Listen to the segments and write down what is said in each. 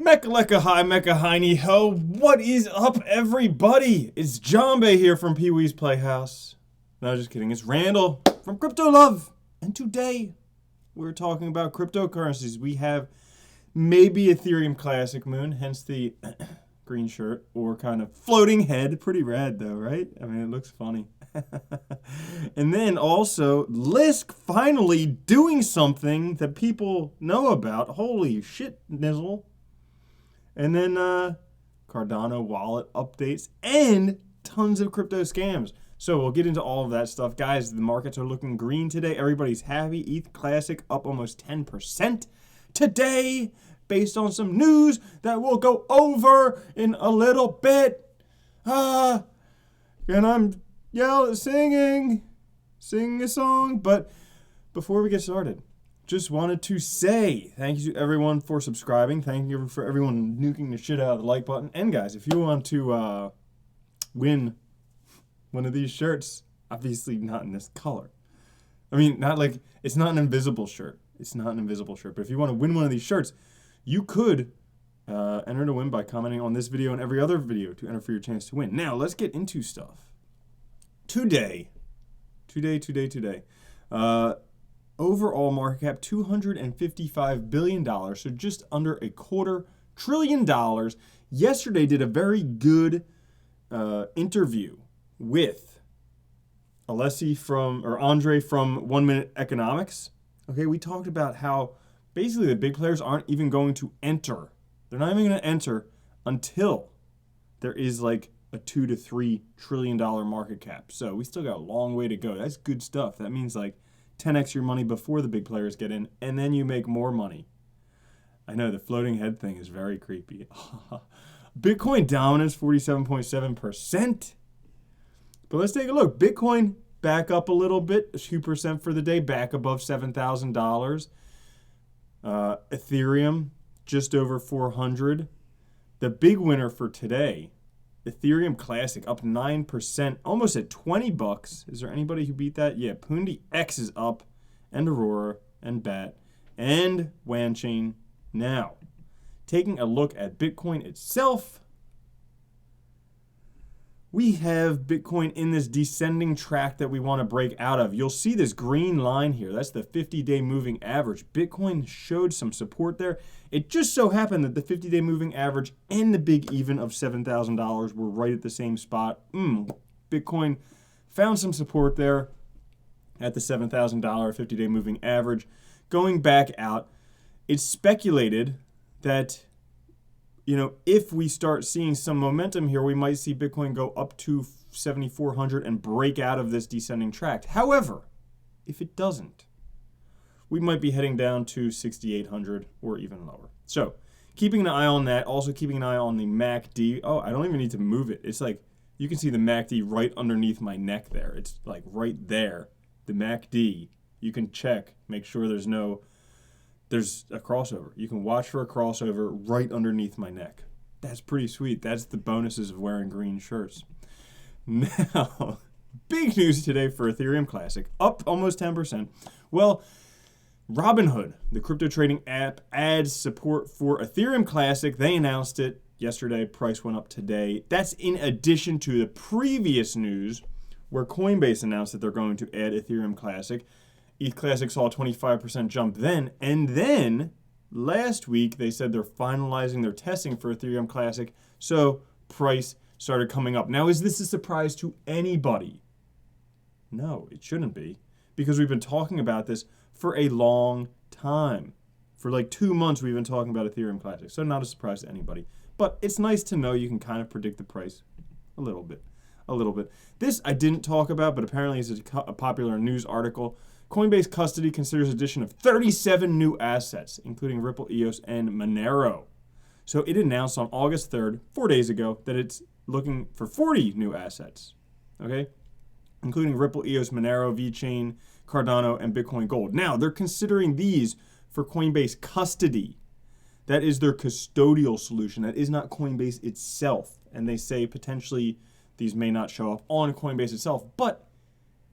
Mechaleka hi, Mecha Heiny ho. What is up, everybody? It's Jambe here from Pee Wee's Playhouse. No, just kidding. It's Randall from Crypto Love. And today, we're talking about cryptocurrencies. We have maybe Ethereum Classic Moon, hence the green shirt, or kind of floating head. Pretty rad, though, right? I mean, it looks funny. And then also, Lisk finally doing something that people know about. Holy shit, nizzle. And then Cardano wallet updates and tons of crypto scams. So we'll get into all of that stuff. Guys, the markets are looking green today. Everybody's happy. ETH Classic up almost 10% today based on some news that we'll go over in a little bit. And I'm singing a song. But before we get started, just wanted to say thank you to everyone for subscribing. Thank you for everyone nuking the shit out of the like button. And guys, if you want to win one of these shirts, obviously not in this color. I mean, not like, it's not an invisible shirt. It's not an invisible shirt. But if you want to win one of these shirts, you could enter to win by commenting on this video and every other video to enter for your chance to win. Now, let's get into stuff. Today. Overall market cap, $255 billion, so just under $250 billion. Yesterday did a very good interview with Andre from 1 Minute Economics. Okay, we talked about how basically the big players aren't even going to enter. They're not even going to enter until there is like a $2 to $3 trillion market cap. So we still got a long way to go. That's good stuff. That means like 10x your money before the big players get in, and then you make more money. I know the floating head thing is very creepy. Bitcoin dominance, 47.7%. But let's take a look. Bitcoin back up a little bit, 2% for the day, back above $7,000. Ethereum, just over 400. The big winner for today, Ethereum Classic, up 9%, almost at $20. Is there anybody who beat that? Yeah, Pundi X is up, and Aurora, and Bat, and Wanchain. Now, taking a look at Bitcoin itself, we have Bitcoin in this descending track that we want to break out of. You'll see this green line here. That's the 50-day moving average. Bitcoin showed some support there. It just so happened that the 50-day moving average and the big even of $7,000 were right at the same spot. Bitcoin found some support there at the $7,000 50-day moving average. Going back out, it's speculated that, you know, if we start seeing some momentum here, we might see Bitcoin go up to 7,400 and break out of this descending track. However, if it doesn't, we might be heading down to 6,800 or even lower. So keeping an eye on that, also keeping an eye on the MACD. Oh, I don't even need to move it. It's like, you can see the MACD right underneath my neck there. It's like right there. The MACD, you can check, make sure there's a crossover. You can watch for a crossover right underneath my neck. That's pretty sweet. That's the bonuses of wearing green shirts. Now, big news today for Ethereum Classic, up almost 10%. Well, Robinhood, the crypto trading app, adds support for Ethereum Classic. They announced it yesterday. Price went up today. That's in addition to the previous news where Coinbase announced that they're going to add Ethereum Classic. ETH Classic saw a 25% jump then, and then last week they said they're finalizing their testing for Ethereum Classic, so price started coming up. Now, is this a surprise to anybody? No, it shouldn't be, because we've been talking about this for a long time. For like 2 months we've been talking about Ethereum Classic, so not a surprise to anybody. But it's nice to know you can kind of predict the price a little bit. This I didn't talk about, but apparently it's a popular news article. Coinbase custody considers addition of 37 new assets, including Ripple, EOS, and Monero. So it announced on August 3rd, 4 days ago, that it's looking for 40 new assets, okay? Including Ripple, EOS, Monero, VeChain, Cardano, and Bitcoin Gold. Now, they're considering these for Coinbase custody. That is their custodial solution. That is not Coinbase itself. And they say potentially these may not show up on Coinbase itself, but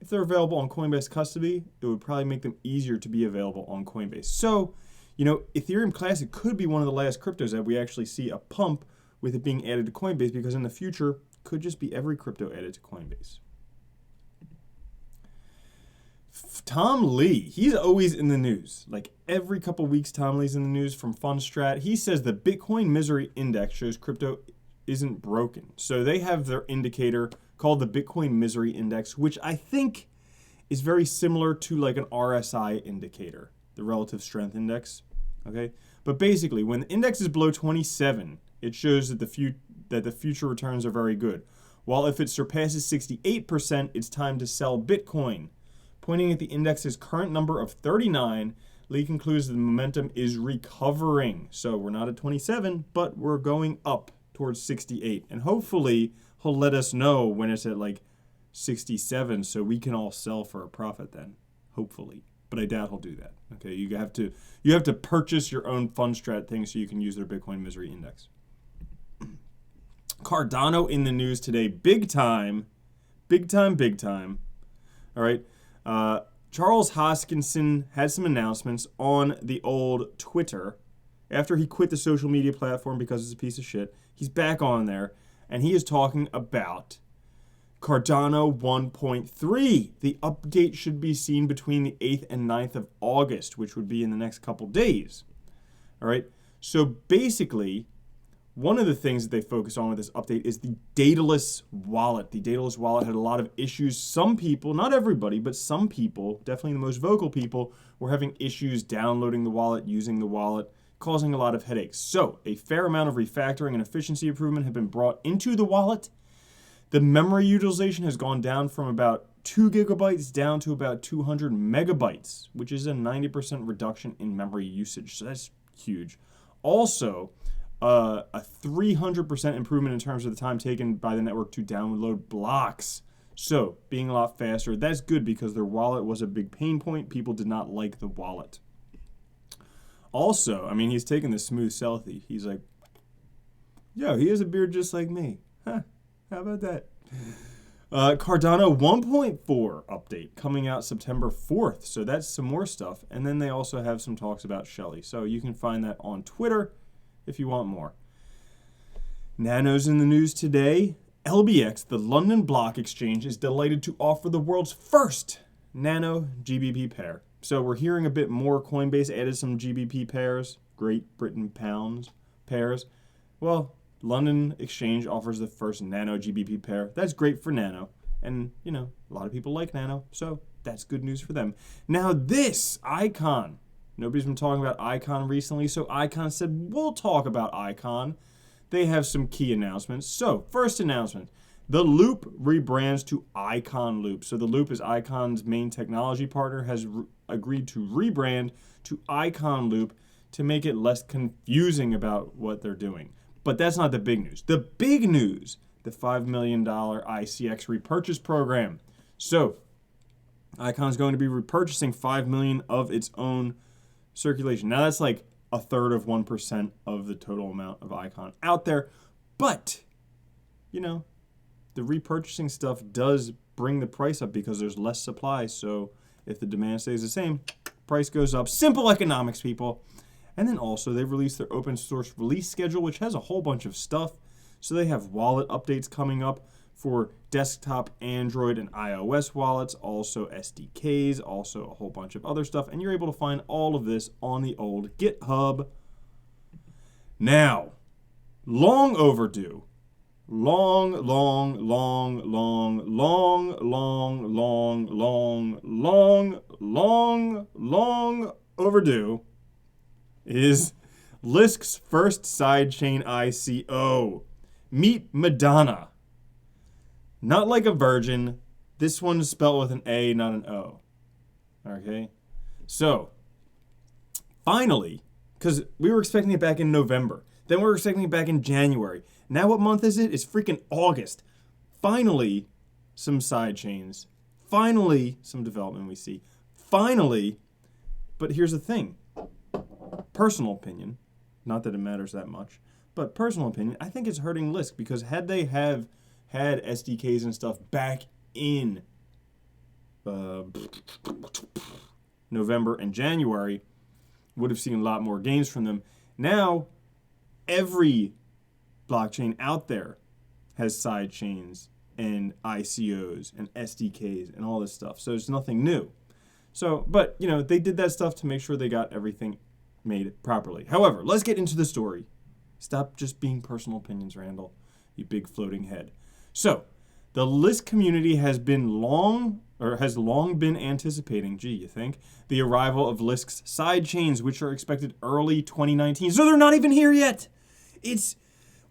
if they're available on Coinbase custody, it would probably make them easier to be available on Coinbase. So You know, Ethereum Classic could be one of the last cryptos that we actually see a pump with it being added to Coinbase, because in the future, could just be every crypto added to Coinbase. Tom Lee, he's always in the news. Like every couple weeks, Tom Lee's in the news from Fundstrat. He says the Bitcoin Misery Index shows crypto isn't broken. So they have their indicator called the Bitcoin Misery Index, which I think is very similar to like an RSI indicator, the Relative Strength Index. Okay, but basically, when the index is below 27, it shows that the future returns are very good. While if it surpasses 68%, it's time to sell Bitcoin. Pointing at the index's current number of 39, Lee concludes that the momentum is recovering. So we're not at 27, but we're going up towards 68. And hopefully he'll let us know when it's at like 67 so we can all sell for a profit then. Hopefully. But I doubt he'll do that. Okay, you have to purchase your own Fundstrat thing so you can use their Bitcoin Misery Index. Cardano in the news today, big time. All right. Charles Hoskinson had some announcements on the old Twitter after he quit the social media platform because it's a piece of shit. He's back on there, and he is talking about Cardano 1.3. The update should be seen between the 8th and 9th of August, which would be in the next couple days. All right. So basically, one of the things that they focus on with this update is the dataless wallet. The dataless wallet had a lot of issues. Some people, not everybody, but some people, definitely the most vocal people, were having issues downloading the wallet, using the wallet, causing a lot of headaches. So a fair amount of refactoring and efficiency improvement have been brought into the wallet. The memory utilization has gone down from about 2 gigabytes down to about 200 megabytes, which is a 90% reduction in memory usage. So that's huge. Also, a 300% improvement in terms of the time taken by the network to download blocks. So, being a lot faster. That's good because their wallet was a big pain point. People did not like the wallet. Also, I mean, he's taking the smooth selfie. He's like, yo, he has a beard just like me. Huh, how about that? Cardano 1.4 update coming out September 4th. So that's some more stuff. And then they also have some talks about Shelly. So you can find that on Twitter if you want more. Nano's in the news today. LBX, the London Block Exchange, is delighted to offer the world's first Nano GBP pair. So we're hearing a bit more. Coinbase added some GBP pairs, Great Britain pounds pairs. Well, London Exchange offers the first Nano GBP pair. That's great for Nano. And, you know, a lot of people like Nano, so that's good news for them. Now this, Icon. Nobody's been talking about Icon recently, so Icon said, we'll talk about Icon. They have some key announcements. So, first announcement, the Loop rebrands to Icon Loop. So the Loop is Icon's main technology partner, has agreed to rebrand to Icon Loop to make it less confusing about what they're doing. But that's not the big news. The big news, the $5 million ICX repurchase program. So, Icon's going to be repurchasing 5 million of its own circulation. Now that's like 1/3 of 1% of the total amount of Icon out there. But, you know, the repurchasing stuff does bring the price up because there's less supply. So if the demand stays the same, price goes up. Simple economics, people. And then also they released their open source release schedule, which has a whole bunch of stuff. So they have wallet updates coming up for desktop, Android, and iOS wallets, also SDKs, also a whole bunch of other stuff. And you're able to find all of this on the old GitHub. Now, long overdue, long overdue is Lisk's first sidechain ICO. Meet Madonna. Not like a virgin. This one is spelled with an A, not an O. Okay? So, finally, because we were expecting it back in November. Then we were expecting it back in January. Now what month is it? It's freaking August. Finally, some side chains. Finally, some development we see. Finally, but here's the thing. Personal opinion, not that it matters that much, but personal opinion, I think it's hurting Lisk because had they had SDKs and stuff back in November and January, would have seen a lot more gains from them. Now, every blockchain out there has side chains and ICOs and SDKs and all this stuff. So it's nothing new. So, but, you know, they did that stuff to make sure they got everything made properly. However, let's get into the story. Stop just being personal opinions, Randall, you big floating head. So, the Lisk community has long been anticipating, you think, the arrival of Lisk's side chains, which are expected early 2019. So they're not even here yet. It's,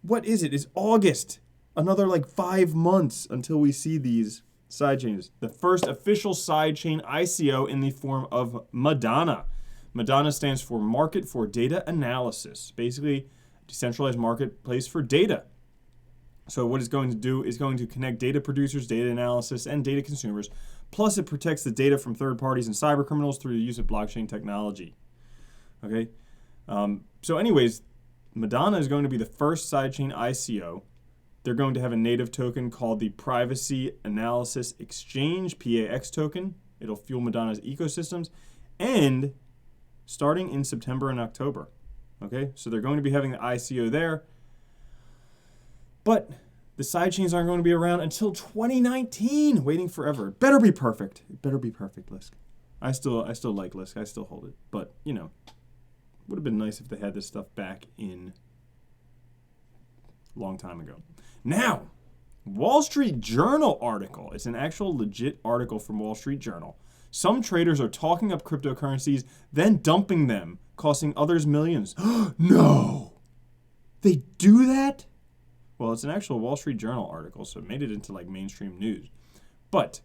what is it? It's August. Another like 5 months until we see these side chains. The first official sidechain ICO in the form of Madonna. Madonna stands for Market for Data Analysis. Basically, decentralized marketplace for data. So what it's going to do is going to connect data producers, data analysis, and data consumers. Plus, it protects the data from third parties and cyber criminals through the use of blockchain technology. Okay? So anyways, Madonna is going to be the first sidechain ICO. They're going to have a native token called the Privacy Analysis Exchange, PAX token. It'll fuel Madonna's ecosystems. And starting in September and October. Okay? So they're going to be having the ICO there. But the sidechains aren't going to be around until 2019. Waiting forever. It better be perfect. It better be perfect, Lisk. I still like Lisk. I still hold it. But, you know, would have been nice if they had this stuff back in a long time ago. Now, Wall Street Journal article. It's an actual legit article from Wall Street Journal. Some traders are talking up cryptocurrencies, then dumping them, costing others millions. No! They do that? Well, it's an actual Wall Street Journal article, so it made it into like mainstream news. But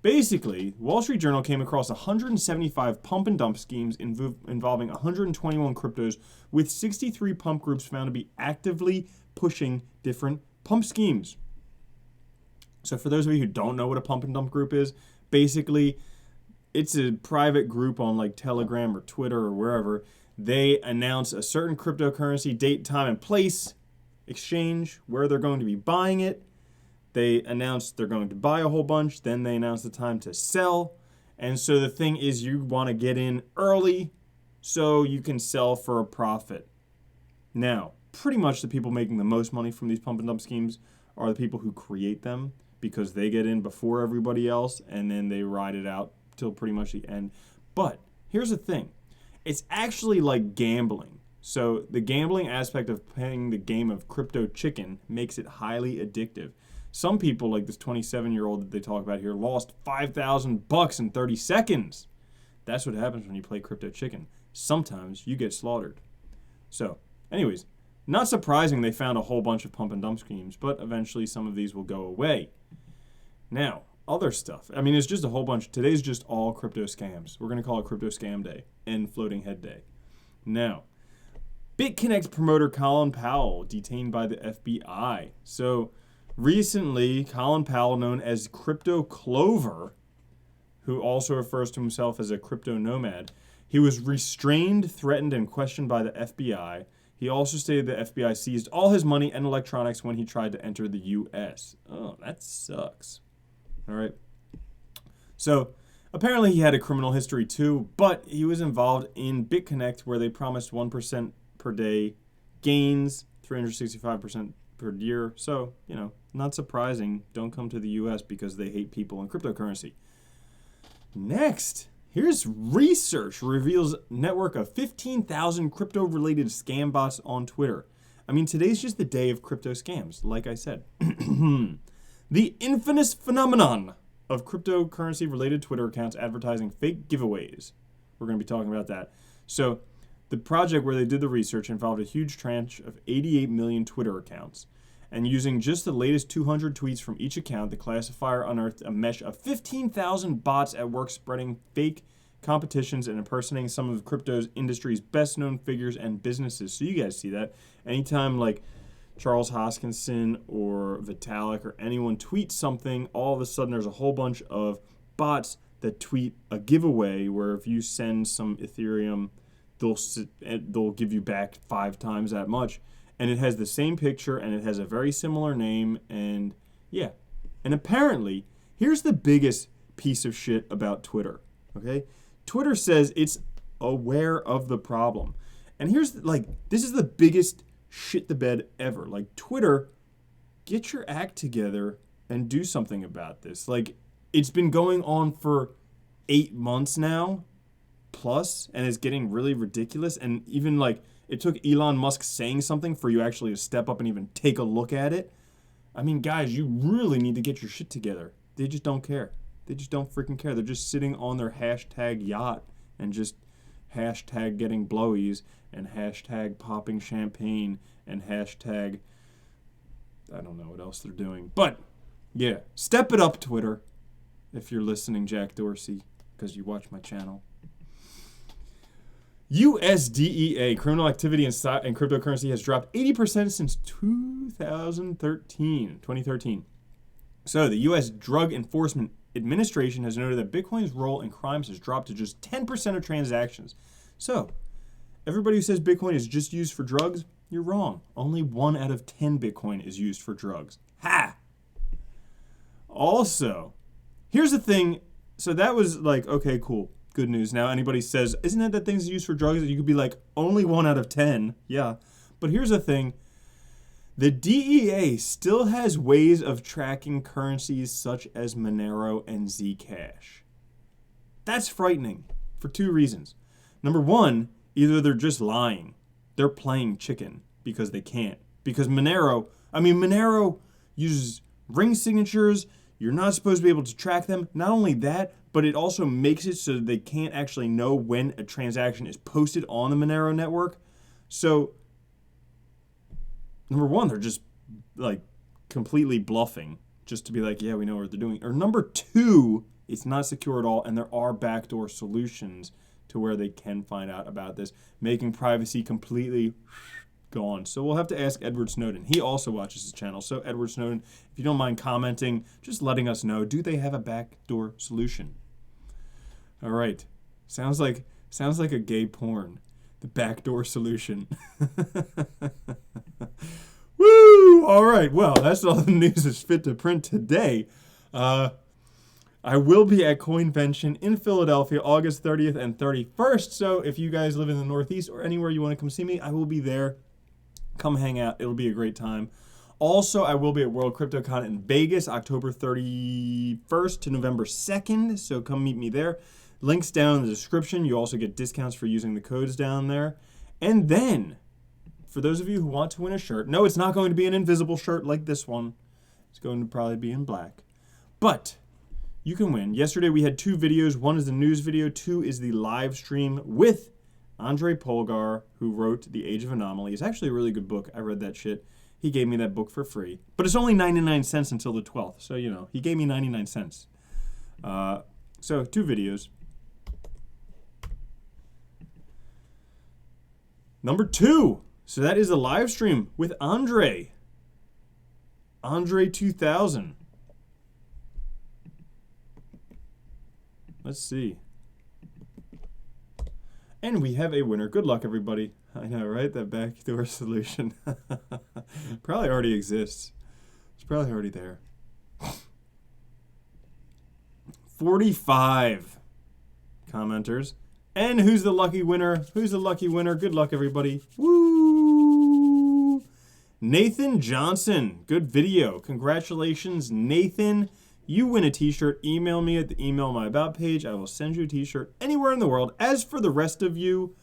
basically, Wall Street Journal came across 175 pump and dump schemes involving 121 cryptos, with 63 pump groups found to be actively pushing different pump schemes. So for those of you who don't know what a pump and dump group is, basically it's a private group on like Telegram or Twitter or wherever. They announce a certain cryptocurrency, date, time, and place, exchange, where they're going to be buying it. They announce they're going to buy a whole bunch, then they announce the time to sell. And so the thing is, you want to get in early so you can sell for a profit. Now, pretty much the people making the most money from these pump and dump schemes are the people who create them, because they get in before everybody else and then they ride it out till pretty much the end. But here's the thing. It's actually like gambling. So the gambling aspect of playing the game of crypto chicken makes it highly addictive. Some people, like this 27-year-old that they talk about here, lost $5,000 in 30 seconds. That's what happens when you play crypto chicken. Sometimes you get slaughtered. So, anyways, not surprising they found a whole bunch of pump and dump schemes, but eventually some of these will go away. Now, other stuff. I mean, it's just a whole bunch. Today's just all crypto scams. We're going to call it Crypto Scam Day and Floating Head Day. Now, BitConnect promoter Colin Powell detained by the FBI. So recently, Colin Powell, known as Crypto Clover, who also refers to himself as a crypto nomad, he was restrained, threatened, and questioned by the FBI. He also stated the FBI seized all his money and electronics when he tried to enter the U.S. Oh, that sucks. All right. So apparently he had a criminal history too, but he was involved in BitConnect, where they promised 1% per day gains, 365% per year. So, you know, not surprising. Don't come to the U.S. because they hate people in cryptocurrency. Next, here's research reveals network of 15,000 crypto-related scam bots on Twitter. I mean, today's just the day of crypto scams, like I said. The infamous phenomenon of cryptocurrency-related Twitter accounts advertising fake giveaways. We're going to be talking about that. So, the project where they did the research involved a huge tranche of 88 million Twitter accounts. And using just the latest 200 tweets from each account, the classifier unearthed a mesh of 15,000 bots at work spreading fake competitions and impersonating some of crypto's industry's best-known figures and businesses. So you guys see that. Anytime, like, Charles Hoskinson or Vitalik or anyone tweets something, all of a sudden there's a whole bunch of bots that tweet a giveaway where if you send some Ethereum, they'll give you back 5 times that much. And it has the same picture, and it has a very similar name, and yeah. And apparently, here's the biggest piece of shit about Twitter, okay? Twitter says it's aware of the problem. And here's, like, this is the biggest shit the bed ever. Like, Twitter, get your act together and do something about this. Like, it's been going on for 8 months now, plus, and it's getting really ridiculous. And even, like, it took Elon Musk saying something for you actually to step up and even take a look at it. I mean, guys, you really need to get your shit together. They just don't care. They just don't freaking care. They're just sitting on their hashtag yacht and just hashtag getting blowies and hashtag popping champagne and hashtag, I don't know what else they're doing. But, yeah, step it up, Twitter, if you're listening, Jack Dorsey, because you watch my channel. USDEA, criminal activity in cryptocurrency, has dropped 80% since 2013. So the U.S. Drug Enforcement Administration has noted that Bitcoin's role in crimes has dropped to just 10% of transactions. So everybody who says Bitcoin is just used for drugs, you're wrong. Only 1 out of 10 Bitcoin is used for drugs. Ha! Also, here's the thing. So that was like, okay, cool. Good news. Now anybody says, isn't that thing's used for drugs? You could be like, only 1 out of 10. Yeah. But here's the thing. The DEA still has ways of tracking currencies such as Monero and Zcash. That's frightening for 2 reasons. Number 1, either they're just lying. They're playing chicken because they can't. Because Monero uses ring signatures. You're not supposed to be able to track them. Not only that, but it also makes it so that they can't actually know when a transaction is posted on the Monero network. So, number 1, they're just like completely bluffing just to be like, yeah, we know what they're doing. Or number 2, it's not secure at all, and there are backdoor solutions to where they can find out about this, making privacy completely gone. So we'll have to ask Edward Snowden. He also watches his channel. So Edward Snowden, if you don't mind commenting, just letting us know, do they have a backdoor solution? All right. Sounds like a gay porn. The backdoor solution. Woo! All right. Well, that's all the news is fit to print today. I will be at Coinvention in Philadelphia, August 30th and 31st. So if you guys live in the Northeast or anywhere you want to come see me, I will be there. Come hang out. It'll be a great time. Also, I will be at World CryptoCon in Vegas, October 31st to November 2nd. So come meet me there. Links down in the description. You also get discounts for using the codes down there. And then, for those of you who want to win a shirt, no, it's not going to be an invisible shirt like this one. It's going to probably be in black. But you can win. Yesterday we had 2 videos. 1 is the news video. 2 is the live stream with Andrei Polgar, who wrote The Age of Anomaly. It's actually a really good book. I read that shit. He gave me that book for free. But it's only 99 cents until the 12th. So, you know, he gave me 99 cents. So, 2 videos. Number 2. So that is a live stream with Andre. Andre 2000. Let's see. And we have a winner. Good luck, everybody. I know, right? That backdoor solution. Probably already exists. It's probably already there. 45 commenters. And who's the lucky winner? Who's the lucky winner? Good luck, everybody. Woo! Nathan Johnson. Good video. Congratulations, Nathan. You win a t-shirt. Email me at the email my about page. I will send you a t-shirt anywhere in the world. As for the rest of you,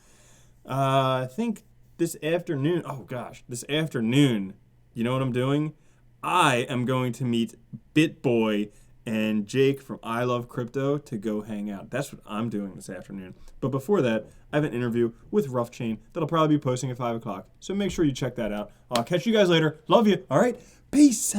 I think this afternoon, this afternoon, you know what I'm doing? I am going to meet BitBoy and Jake from I Love Crypto to go hang out. That's what I'm doing this afternoon. But before that, I have an interview with Rough Chain that'll probably be posting at 5 o'clock. So make sure you check that out. I'll catch you guys later. Love you. All right. Peace.